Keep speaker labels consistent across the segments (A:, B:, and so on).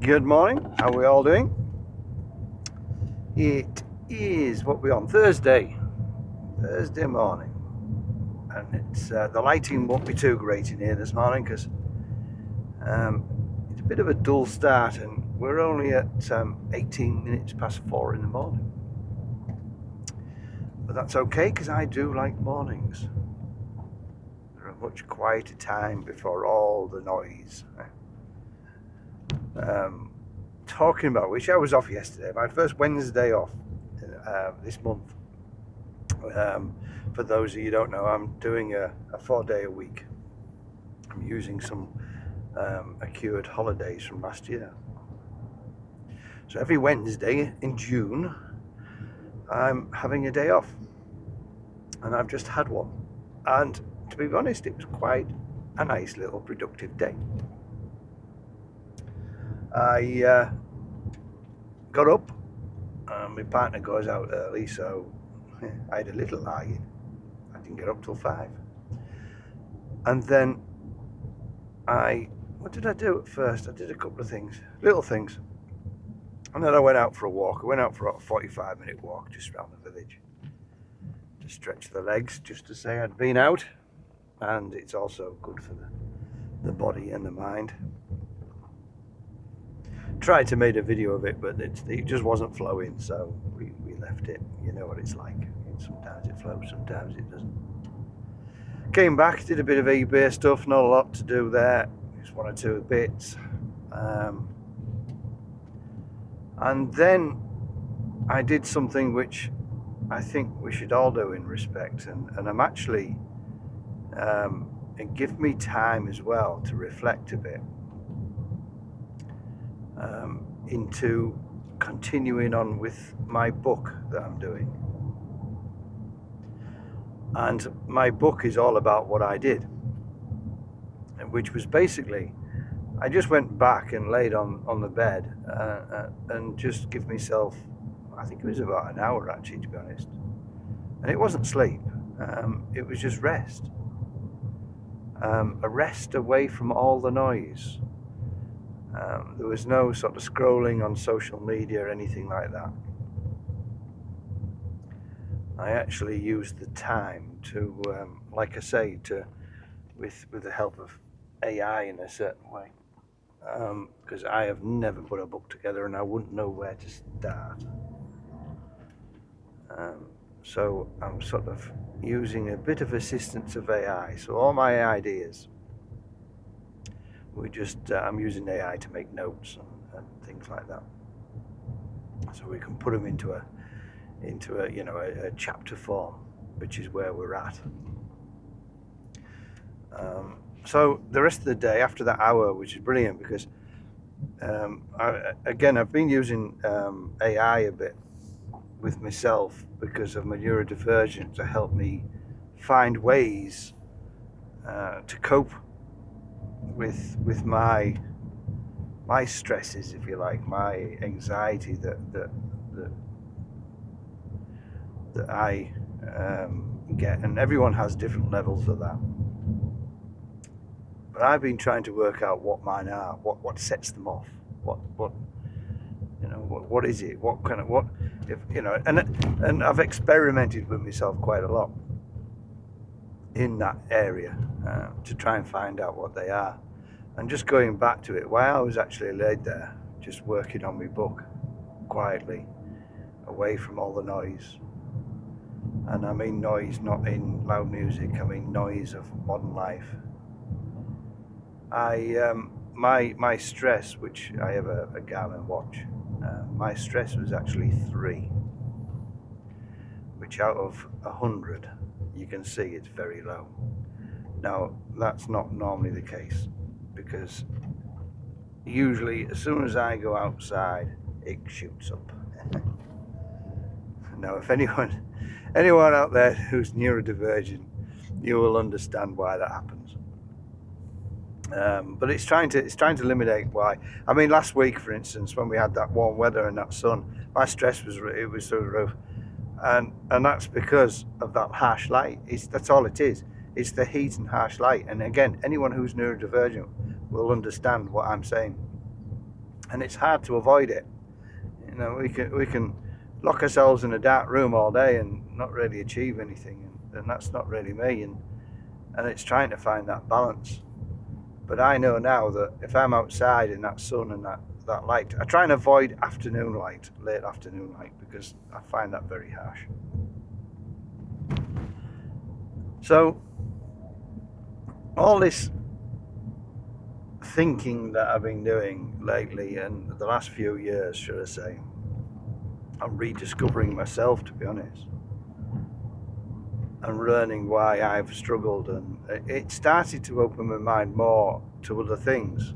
A: Good morning. How are we all doing? It is what we're on Thursday morning, and it's the lighting won't be too great in here this morning because it's a bit of a dull start, and we're only at 18 minutes past 4 in the morning. But that's okay because I do like mornings. They're a much quieter time before all the noise. Talking about which, I was off yesterday, my first Wednesday off this month. For those of you who don't know, I'm doing a 4-day a week. I'm using some accrued holidays from last year. So every Wednesday in June, I'm having a day off. And I've just had one. And to be honest, it was quite a nice little productive day. I got up, my partner goes out early, so I had a little lie-in. I didn't get up till 5. And then what did I do at first? I did a couple of things, little things. And then I went out for a walk. I went out for a 45-minute walk just around the village to stretch the legs, just to say I'd been out. And it's also good for the body and the mind. Tried to make a video of it, but it just wasn't flowing, so we left it. You know what it's like. Sometimes it flows, sometimes it doesn't. Came back, did a bit of eBay stuff, not a lot to do there, just 1 or 2 bits. And then I did something which I think we should all do in respect, and I'm actually, it gives me time as well to reflect a bit into continuing on with my book that I'm doing. And my book is all about what I did, which was basically, I just went back and laid on the bed and just give myself, I think it was about an hour actually, to be honest. And it wasn't sleep, it was just rest. A rest away from all the noise. There was no sort of scrolling on social media or anything like that. I actually used the time to, like I say, with the help of AI in a certain way, because I have never put a book together and I wouldn't know where to start. So I'm sort of using a bit of assistance of AI. So all my ideas, I'm using AI to make notes and things like that. So we can put them into a chapter form, which is where we're at. So the rest of the day after that hour, which is brilliant because I've been using AI a bit with myself because of my neurodivergent to help me find ways to cope with my stresses, if you like, my anxiety that I get, and everyone has different levels of that. But I've been trying to work out what mine are, what sets them off, what is it, and I've experimented with myself quite a lot in that area to try and find out what they are. And just going back to it, while I was actually laid there, just working on my book quietly, away from all the noise. And I mean noise, not in loud music, I mean noise of modern life. My stress, which I have a Garmin watch, my stress was actually 3, which out of 100, you can see it's very low. Now, that's not normally the case, because usually as soon as I go outside, it shoots up. Now, if anyone out there who's neurodivergent, you will understand why that happens. But it's trying to eliminate why. I mean, last week, for instance, when we had that warm weather and that sun, my stress was through the roof, and that's because of that harsh light. That's all it is. It's the heat and harsh light. And again, anyone who's neurodivergent will understand what I'm saying. and it's hard to avoid it. You know, we can lock ourselves in a dark room all day and not really achieve anything, and that's not really me. And it's trying to find that balance. But I know now that if I'm outside in that sun and that light, I try and avoid afternoon light, late afternoon light, because I find that very harsh. So all this thinking that I've been doing lately, and the last few years, should I say, I'm rediscovering myself, to be honest, and learning why I've struggled, and it started to open my mind more to other things.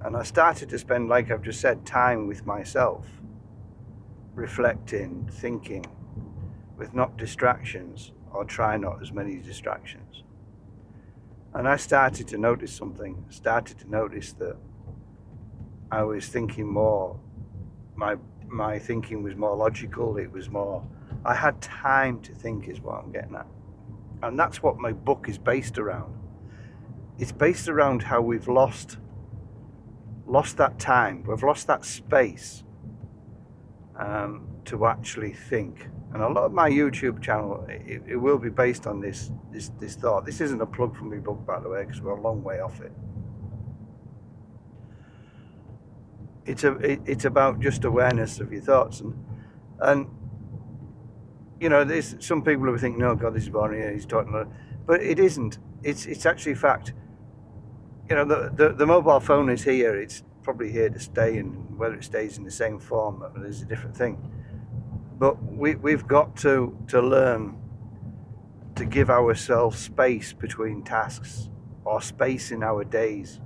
A: And I started to spend, like I've just said, time with myself, reflecting, thinking, with not distractions, or try not as many distractions. And I started to notice something. I started to notice that I was thinking more, my thinking was more logical, it was more, I had time to think, is what I'm getting at. And that's what my book is based around. It's based around how we've lost that time, we've lost that space to actually think. And a lot of my YouTube channel, it will be based on this thought. This isn't a plug for my book, by the way, because we're a long way off it. It's about just awareness of your thoughts, and you know, there's some people who think, no, God, this is boring. He's talking about it. But it isn't. It's actually fact. You know, the mobile phone is here. It's probably here to stay, and whether it stays in the same form is a different thing. But we've got to learn to give ourselves space between tasks, or space in our days,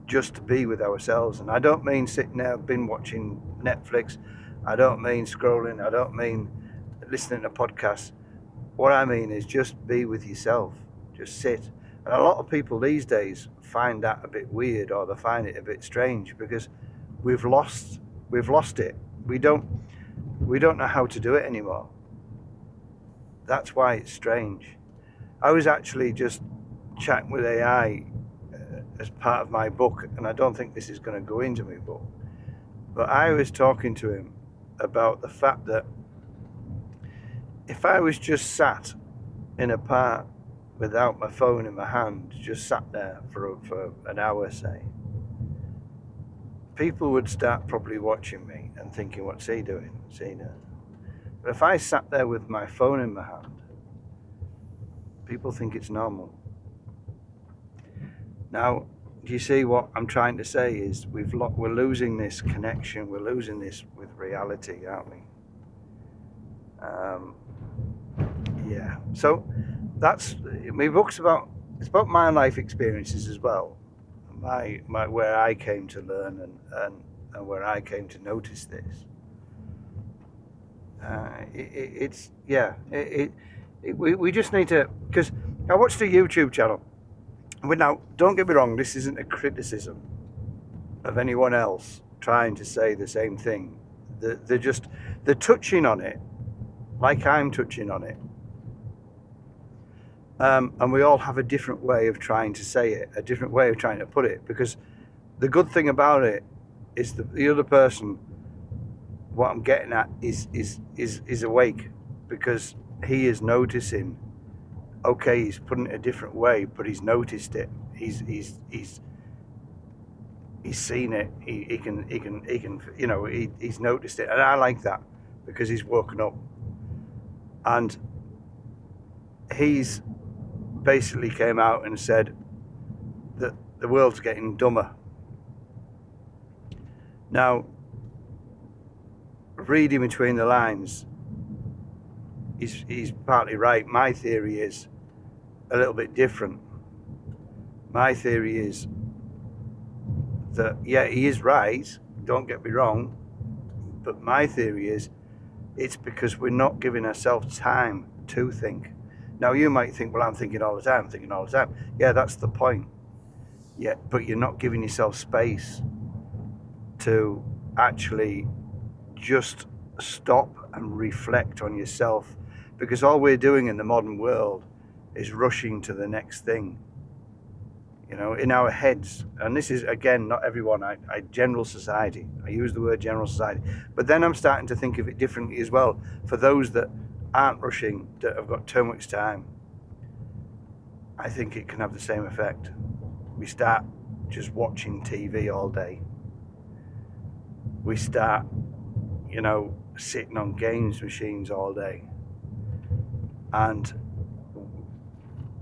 A: just to be with ourselves. And I don't mean sitting there binge watching Netflix. I don't mean scrolling. I don't mean listening to podcasts. What I mean is just be with yourself. Just sit. And a lot of people these days find that a bit weird, or they find it a bit strange, because we've lost it. We don't know how to do it anymore. That's why it's strange. I was actually just chatting with AI as part of my book, and I don't think this is going to go into my book, but I was talking to him about the fact that if I was just sat in a park without my phone in my hand, just sat there for an hour, say, people would start probably watching me and thinking, what's he doing? What's he doing? But if I sat there with my phone in my hand, people think it's normal. Now, do you see what I'm trying to say is we're losing this connection, we're losing this with reality, aren't we? Yeah. So that's my book's about. It's about my life experiences as well, my where I came to learn and where I came to notice this. We just need to, because I watched a YouTube channel. Now, don't get me wrong, this isn't a criticism of anyone else trying to say the same thing. They're touching on it like I'm touching on it. And we all have a different way of trying to say it, a different way of trying to put it, because the good thing about it is the other person, what I'm getting at is awake, because he is noticing. Okay, he's putting it a different way, but he's noticed it. He's seen it. He can you know, he's noticed it, and I like that, because he's woken up, and he's basically came out and said that the world's getting dumber. Now, reading between the lines, he's partly right. My theory is a little bit different. My theory is that, yeah, he is right, don't get me wrong, but my theory is it's because we're not giving ourselves time to think. Now, you might think, well, I'm thinking all the time. Yeah, that's the point. Yeah, but you're not giving yourself space to actually just stop and reflect on yourself, because all we're doing in the modern world is rushing to the next thing. You know, in our heads, and this is again not everyone. I general society. I use the word general society, but then I'm starting to think of it differently as well. For those that aren't rushing, that have got too much time, I think it can have the same effect. We start just watching TV all day. We start, you know, sitting on games machines all day. And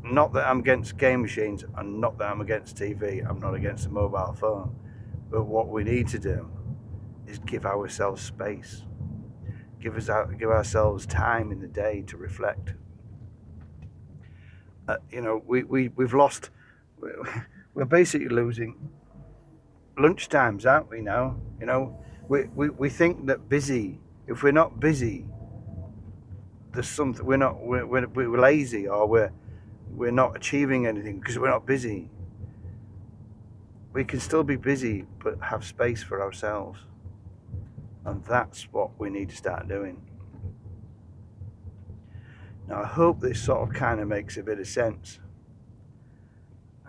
A: not that I'm against game machines, and not that I'm against TV. I'm not against the mobile phone. But what we need to do is give ourselves space. Give ourselves time in the day to reflect. You know, we've lost. We're basically losing lunch times, aren't we now? You know, we think that busy. If we're not busy, there's something. We're lazy, or we're not achieving anything because we're not busy. We can still be busy, but have space for ourselves, and that's what we need to start doing. Now, I hope this sort of kind of makes a bit of sense.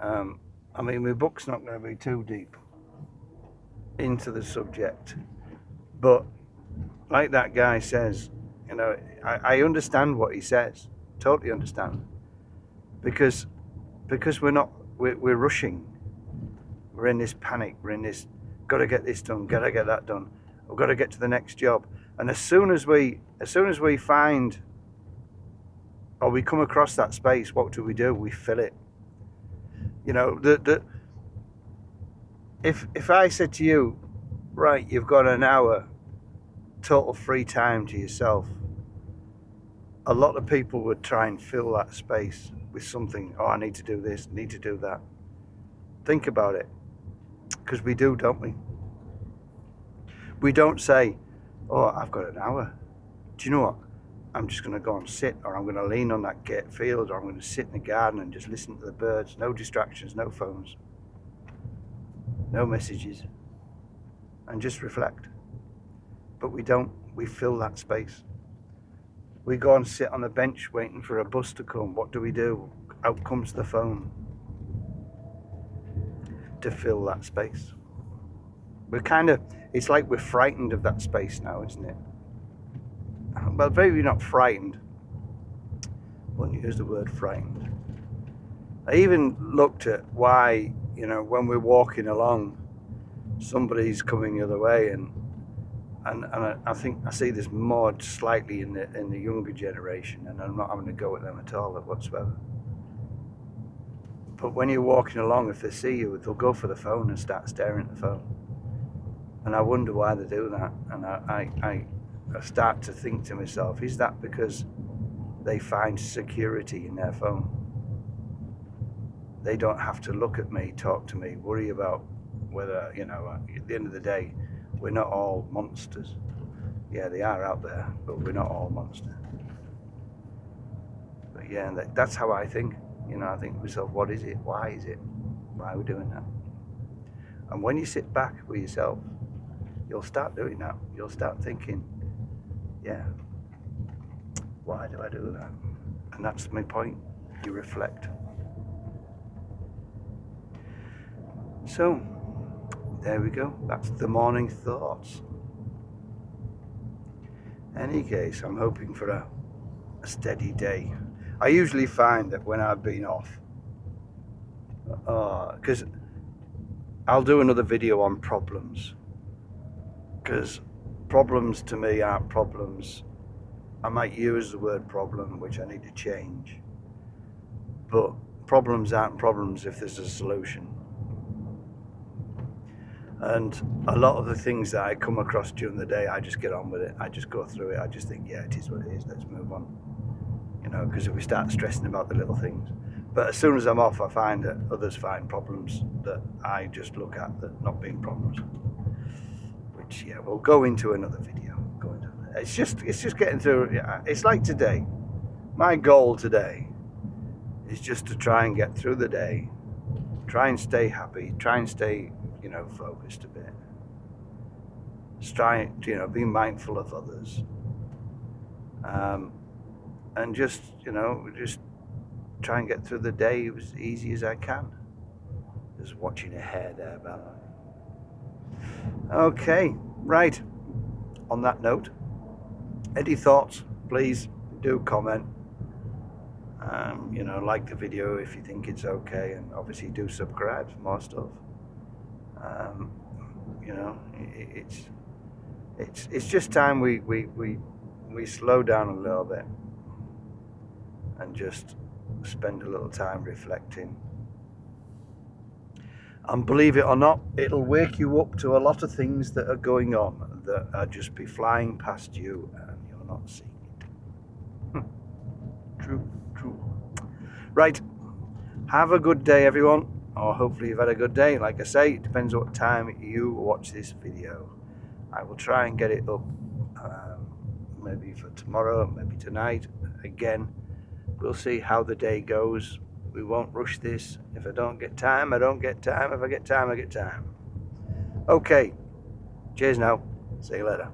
A: I mean, my book's not going to be too deep into the subject, but like that guy says, you know, I understand what he says, totally understand, because we're rushing, we're in this panic, we're in this, got to get this done, got to get that done, we've got to get to the next job, and as soon as we find or we come across that space, what do? We fill it. You know, if I said to you, right, you've got an hour total free time to yourself, a lot of people would try and fill that space with something. Oh, I need to do this, need to do that. Think about it, because we do, don't we? We don't say, oh, I've got an hour. Do you know what? I'm just going to go and sit, or I'm going to lean on that gate field, or I'm going to sit in the garden and just listen to the birds. No distractions, no phones, no messages, and just reflect. But we don't. We fill that space. We go and sit on the bench waiting for a bus to come. What do? Out comes the phone to fill that space. We're kind of, it's like we're frightened of that space now, isn't it? Well, maybe not frightened. I wouldn't use the word frightened. I even looked at why, you know, when we're walking along, somebody's coming the other way, and I think I see this more slightly in the younger generation, and I'm not having to go at them at all whatsoever. But when you're walking along, if they see you, they'll go for the phone and start staring at the phone. And I wonder why they do that. And I start to think to myself, is that because they find security in their phone? They don't have to look at me, talk to me, worry about whether, you know, at the end of the day, we're not all monsters. Yeah, they are out there, but we're not all monsters. But yeah, that's how I think. You know, I think to myself, what is it? Why is it? Why are we doing that? And when you sit back with yourself, you'll start doing that. You'll start thinking, yeah, why do I do that? And that's my point. You reflect. So, there we go. That's the morning thoughts. Any case, I'm hoping for a steady day. I usually find that when I've been off, because I'll do another video on problems, because problems to me aren't problems. I might use the word problem, which I need to change, but problems aren't problems if there's a solution. And a lot of the things that I come across during the day, I just get on with it. I just go through it. I just think, yeah, it is what it is. Let's move on. You know, because if we start stressing about the little things. But as soon as I'm off, I find that others find problems that I just look at that not being problems. Which, yeah, we'll go into another video. It's just getting through. It's like today. My goal today is just to try and get through the day. Try and stay happy. Try and stay, you know, focused a bit. Try, you know, be mindful of others. And just, you know, just try and get through the day as easy as I can. Just watching a hare there, about. Okay, right. On that note, any thoughts? Please do comment. You know, like the video if you think it's okay, and obviously do subscribe for more stuff. You know, it's just time we slow down a little bit and just spend a little time reflecting. And believe it or not, it'll wake you up to a lot of things that are going on that are just be flying past you and you're not seeing it. True. Right. Have a good day, everyone. Or hopefully you've had a good day. Like I say, it depends what time you watch this video. I will try and get it up maybe for tomorrow, maybe tonight. Again, we'll see how the day goes. We won't rush this. If I don't get time, I don't get time. If I get time, I get time. Okay. Cheers now. See you later.